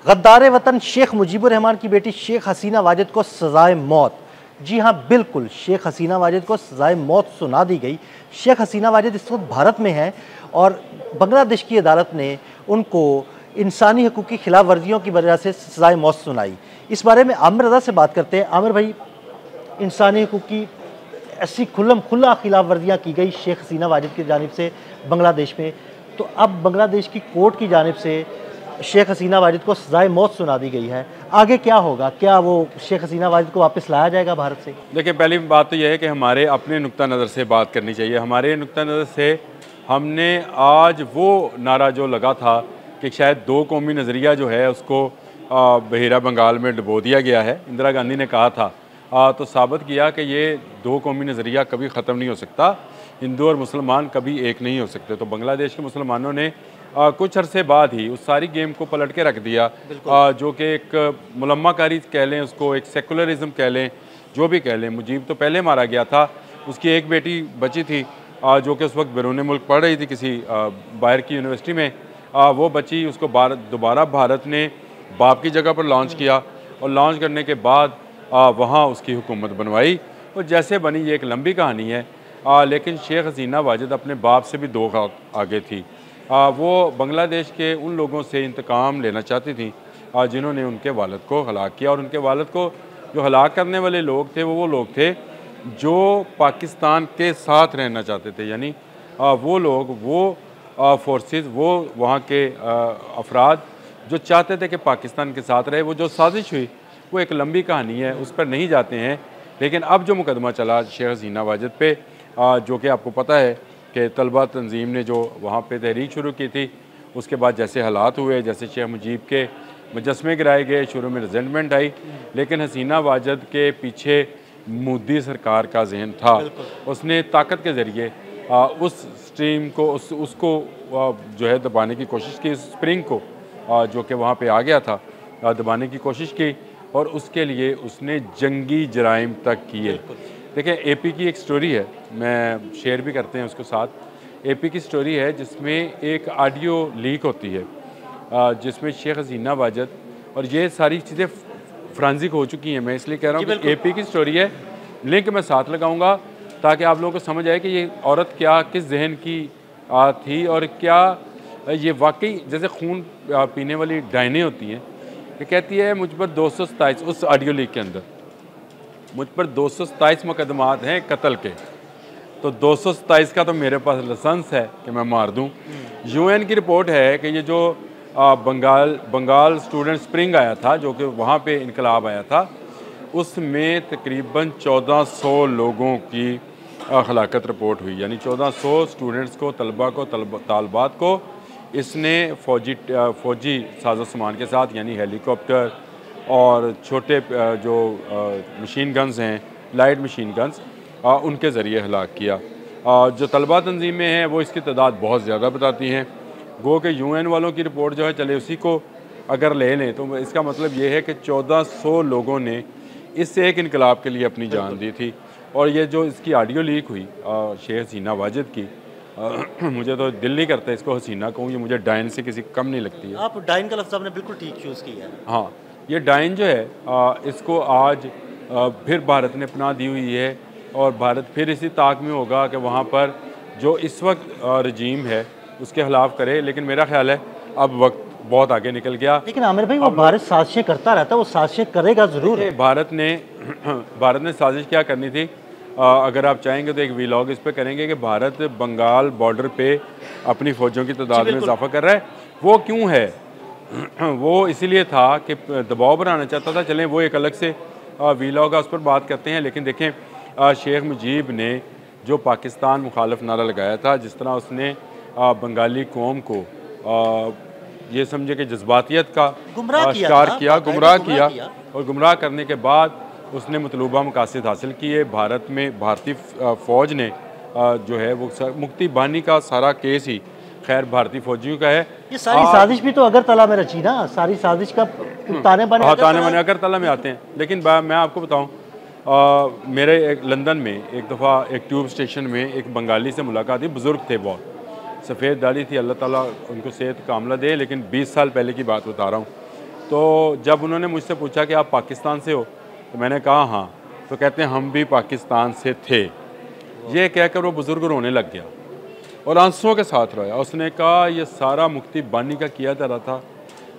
गद्दार वतन शेख मुजीबुर रहमान की बेटी शेख हसीना वाजिद को सजाए मौत। जी हाँ, बिल्कुल, शेख हसीना वाजिद को सजाए मौत सुना दी गई। शेख हसीना वाजिद इस वक्त भारत में हैं और बांग्लादेश की अदालत ने उनको इंसानी हकूक़ की खिलाफ वर्जियों की वजह से सजाए मौत सुनाई। इस बारे में आमिर रज़ा से बात करते हैं। आमिर भाई, इंसानी हकूक़ की ऐसी खुला खिलाफ वर्जियाँ की गई शेख हसीना वाजिद की जानिब से बांग्लादेश में, तो अब बांग्लादेश की कोर्ट की जानिब से शेख हसीना वाजिद को सजाए मौत सुना दी गई है। आगे क्या होगा? क्या वो शेख हसीना वाजिद को वापस लाया जाएगा भारत से? देखिए, पहली बात तो यह है कि हमारे अपने नुक्ता नज़र से बात करनी चाहिए। हमारे नुक्ता नज़र से हमने आज वो नारा जो लगा था कि शायद दो कौमी नज़रिया जो है उसको बहिरा बंगाल में डुबो दिया गया है, इंदिरा गांधी ने कहा था, तो साबित किया कि ये दो कौमी नज़रिया कभी ख़त्म नहीं हो सकता। हिंदू और मुसलमान कभी एक नहीं हो सकते। तो बांग्लादेश के मुसलमानों ने कुछ अरसे बाद ही उस सारी गेम को पलट के रख दिया, जो कि एक मुलम्माकारी कह लें, उसको एक सेकुलरिज्म कह लें, जो भी कह लें। मुजीब तो पहले मारा गया था, उसकी एक बेटी बची थी जो कि उस वक्त बैरून मुल्क पढ़ रही थी किसी बाहर की यूनिवर्सिटी में। वो बची, उसको दोबारा भारत ने बाप की जगह पर लॉन्च किया और लॉन्च करने के बाद वहाँ उसकी हुकूमत बनवाई और जैसे बनी, ये एक लंबी कहानी है। लेकिन शेख हसीना वाजिद अपने बाप से भी दो आगे थी। वो बांग्लादेश के उन लोगों से इंतकाम लेना चाहती थी जिन्होंने उनके वालिद को हलाक किया, और उनके वालिद को जो हलाक करने वाले लोग थे वो लोग थे जो पाकिस्तान के साथ रहना चाहते थे। यानी वो लोग, वो फोर्सेस, वो वहाँ के अफराद जो चाहते थे कि पाकिस्तान के साथ रहे। वो जो साजिश हुई वो एक लंबी कहानी है, उस पर नहीं जाते हैं। लेकिन अब जो मुकदमा चला शेख हसीना वाजिद पे, जो कि आपको पता है कि तलबा तंजीम ने जो वहाँ पे तहरीक शुरू की थी, उसके बाद जैसे हालात हुए, जैसे शेख मुजीब के मुजस्मे गिराए गए, शुरू में रिजेंटमेंट आई, लेकिन हसीना वाजिद के पीछे मोदी सरकार का जहन था। उसने ताकत के ज़रिए उस स्ट्रीम को उसको जो है दबाने की कोशिश की, स्प्रिंग को जो कि वहाँ पे आ गया था, दबाने की कोशिश की, और उसके लिए उसने जंगी जराइम तक किए। देखिए, एपी की एक स्टोरी है, मैं शेयर भी करते हैं उसको साथ। एपी की स्टोरी है जिसमें एक ऑडियो लीक होती है जिसमें शेख हसीना वाजिद, और ये सारी चीज़ें फ्रांजिक हो चुकी हैं, मैं इसलिए कह रहा हूँ कि एपी की स्टोरी है, लिंक मैं साथ लगाऊंगा ताकि आप लोगों को समझ आए कि ये औरत क्या, किस जहन की थी, और क्या ये वाकई जैसे खून पीने वाली डायनें होती हैं। ये कहती है मुझ पर 227, उस ऑडियो लीक के अंदर मुझ पर 227 मुकदमात हैं कत्ल के, तो 227 का तो मेरे पास लाइसेंस है कि मैं मार दूं। यूएन की रिपोर्ट है कि ये जो बंगाल स्टूडेंट स्प्रिंग आया था, जो कि वहाँ पे इनकलाब आया था, उसमें तकरीबन 1400 लोगों की हलाकत रिपोर्ट हुई। यानी 1400 स्टूडेंट्स को, तलबा को, तालबात को इसने फ़ौजी साजो सामान के साथ, यानी हेलीकॉप्टर और छोटे जो मशीन गन्स हैं, लाइट मशीन गन्स, उनके ज़रिए हलाक किया। जो तलबा तंजीमें हैं वो इसकी तादाद बहुत ज़्यादा बताती हैं। गो के यूएन वालों की रिपोर्ट जो है, चले उसी को अगर ले लें तो इसका मतलब ये है कि 1400 लोगों ने इस एक इनकलाब के लिए अपनी जान दी थी। और ये जो इसकी ऑडियो लीक हुई शेख हसीना वाजिद की, मुझे तो दिल नहीं करता इसको हसीना कहूँ, ये मुझे डायन से किसी कम नहीं लगती है। आप डायन का लफ्ज़ आपने बिल्कुल ठीक चूज़ किया है। हाँ, ये डायन जो है इसको आज फिर भारत ने अपना दी हुई है, और भारत फिर इसी ताक में होगा कि वहाँ पर जो इस वक्त रजीम है उसके खिलाफ करे। लेकिन मेरा ख्याल है अब वक्त बहुत आगे निकल गया। लेकिन आमिर भाई, वो भारत साजिशें करता रहता है, वो साजिशें करेगा ज़रूर। भारत ने साजिश क्या करनी थी, अगर आप चाहेंगे तो एक वीलॉग इस पर करेंगे कि भारत बंगाल बॉर्डर पे अपनी फ़ौजों की तादाद में इजाफा कर रहा है। वो क्यों है? वो इसीलिए था कि दबाव बनाना चाहता था। चलें, वो एक अलग से वीलॉग है, उस पर बात करते हैं। लेकिन देखें, शेख मुजीब ने जो पाकिस्तान मुखालफ नारा लगाया था, जिस तरह उसने बंगाली कौम को ये समझे कि जज्बातियत का शिकार किया, गुमराह किया, और गुमराह करने के बाद उसने मतलूबा मकासद हासिल किए। भारत में भारतीय फ़ौज ने जो है वो मुक्ति बानी का सारा केस ही खैर भारतीय फौजियों का है। ये सारी साजिश भी तो अगरतला में रची ना, सारी साजिश का ताने बने अगरतला में आते हैं। लेकिन मैं आपको बताऊं, मेरे एक लंदन में एक दफ़ा एक ट्यूब स्टेशन में एक बंगाली से मुलाकात हुई। बुज़ुर्ग थे, बहुत सफ़ेद दाढ़ी थी, अल्लाह ताला उनको सेहत कामला दे। लेकिन 20 साल पहले की बात बता रहा हूँ। तो जब उन्होंने मुझसे पूछा कि आप पाकिस्तान से हो, तो मैंने कहा हाँ। तो कहते हैं हम भी पाकिस्तान से थे। ये कहकर वो बुज़ुर्ग रोने लग गया और आंसुओं के साथ रोया। उसने कहा ये सारा मुफ्ती बानी का किया जा रहा था,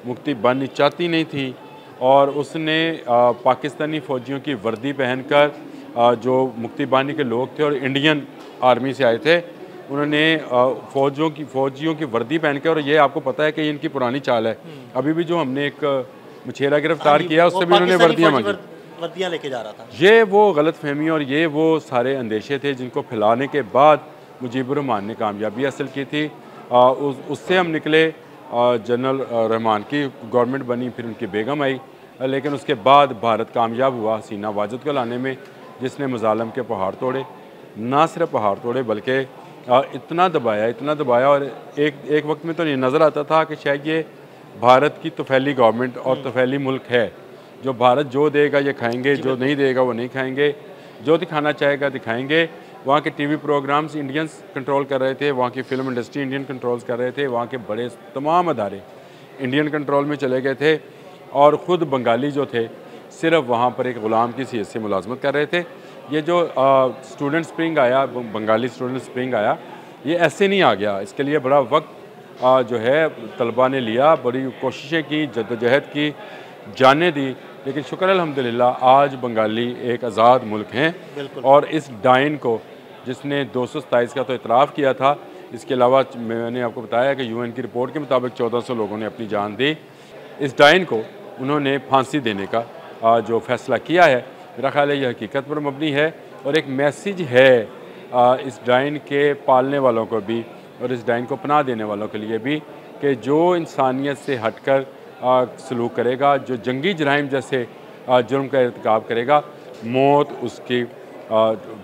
मुफ्ती बानी चाहती नहीं थी, और उसने पाकिस्तानी फ़ौजियों की वर्दी पहनकर जो मुफ्ती बानी के लोग थे और इंडियन आर्मी से आए थे, उन्होंने फ़ौजियों की वर्दी पहन के, और ये आपको पता है कि इनकी पुरानी चाल है, अभी भी जो हमने एक मुछेरा गिरफ्तार किया उससे भी उन्होंने वर्दियाँ मांगी, वर्दियाँ लेके जा रहा था। ये वो गलत फहमी और ये वो सारे अंदेशे थे जिनको फैलाने के बाद मुजीबुर रहमान ने कामयाबी हासिल की थी। उससे हम निकले, जनरल रहमान की गवर्नमेंट बनी, फिर उनकी बेगम आई, लेकिन उसके बाद भारत कामयाब हुआ हसीना वाजिद को लाने में, जिसने मुजालम के पहाड़ तोड़े, ना सिर्फ पहाड़ तोड़े बल्कि इतना दबाया और एक वक्त में तो ये नज़र आता था कि शायद ये भारत की तफैली गवर्नमेंट और तफैली मुल्क है, जो भारत जो देगा ये खाएंगे, जो नहीं देगा वो नहीं खाएंगे, जो दिखाना चाहेगा दिखाएंगे। वहाँ के टीवी प्रोग्राम्स इंडियंस कंट्रोल कर रहे थे, वहाँ की फिल्म इंडस्ट्री इंडियन कंट्रोल्स कर रहे थे, वहाँ के बड़े तमाम अदारे इंडियन कंट्रोल में चले गए थे, और ख़ुद बंगाली जो थे सिर्फ वहाँ पर एक ग़ुलाम की हैसियत से मुलाजमत कर रहे थे। ये जो स्टूडेंट स्प्रिंग आया, बंगाली स्टूडेंट स्प्रिंग आया, ये ऐसे नहीं आ गया, इसके लिए बड़ा वक्त जो है तलबा ने लिया, बड़ी कोशिशें की, जद्दोजहद की, जाने दी, लेकिन शुक्र अल्हम्दुलिल्लाह आज बंगाली एक आज़ाद मुल्क हैं। और इस डाइन को जिसने 227 का तो इतराफ़ किया था, इसके अलावा मैंने आपको बताया कि यूएन की रिपोर्ट के मुताबिक 1400 लोगों ने अपनी जान दी। इस डाइन को उन्होंने फांसी देने का जो फ़ैसला किया है, मेरा ख़्याल है यह हकीकत पर मबनी है और एक मैसेज है इस डाइन के पालने वालों को भी और इस डाइन को पनाह देने वालों के लिए भी, कि जो इंसानियत से हटकर सलूक करेगा, जो जंगी जराइम जैसे जुर्म का इर्तिकाब करेगा, मौत उसकी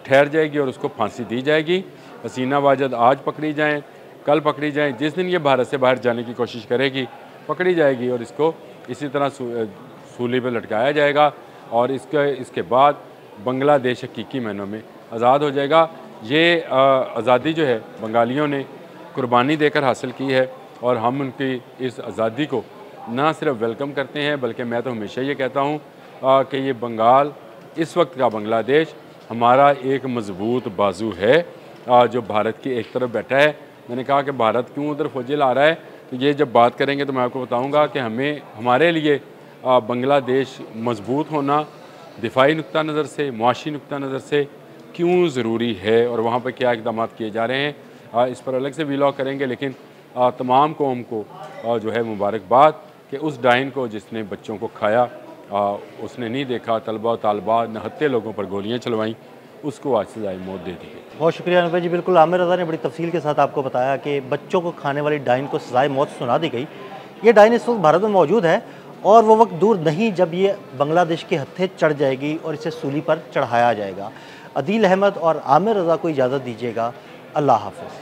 ठहर जाएगी और उसको फांसी दी जाएगी। हसीना वाजिद आज पकड़ी जाएं, कल पकड़ी जाएं, जिस दिन ये भारत से बाहर जाने की कोशिश करेगी पकड़ी जाएगी और इसको इसी तरह सूली पे लटकाया जाएगा, और इसके बाद बांग्लादेश हकीकी मायनों में आज़ाद हो जाएगा। ये आज़ादी जो है बंगालियों ने कुर्बानी देकर हासिल की है, और हम उनकी इस आज़ादी को ना सिर्फ वेलकम करते हैं बल्कि मैं तो हमेशा ये कहता हूँ कि ये बंगाल, इस वक्त का बांग्लादेश हमारा एक मजबूत बाजू है जो भारत की एक तरफ बैठा है। मैंने कहा कि भारत क्यों उधर फौजी ला रहा है, तो ये जब बात करेंगे तो मैं आपको बताऊँगा कि हमारे लिए बांग्लादेश मजबूत होना दिफाई नुक्ता नज़र से, मुआशी नुक्ता नज़र से क्यों ज़रूरी है और वहाँ पर क्या इक़दाम किए जा रहे हैं, इस पर अलग से व्लॉग करेंगे। लेकिन तमाम कौम को जो है मुबारकबाद कि उस डाइन को जिसने बच्चों को खाया, उसने नहीं देखा तलबा तालबा नहत्ते लोगों पर गोलियां चलवाईं, उसको आज सज़ाए मौत दे दी गई। बहुत शुक्रिया अनूप जी। बिल्कुल आमिर रज़ा ने बड़ी तफसील के साथ आपको बताया कि बच्चों को खाने वाली डाइन को सज़ाए मौत सुना दी गई। ये डाइन इस वक्त भारत में मौजूद है और वो वक्त दूर नहीं जब ये बांग्लादेश के हत्थे चढ़ जाएगी और इसे सूली पर चढ़ाया जाएगा। अदील अहमद और आमिर रज़ा को इजाज़त दीजिएगा। अल्लाह हाफ़िज़।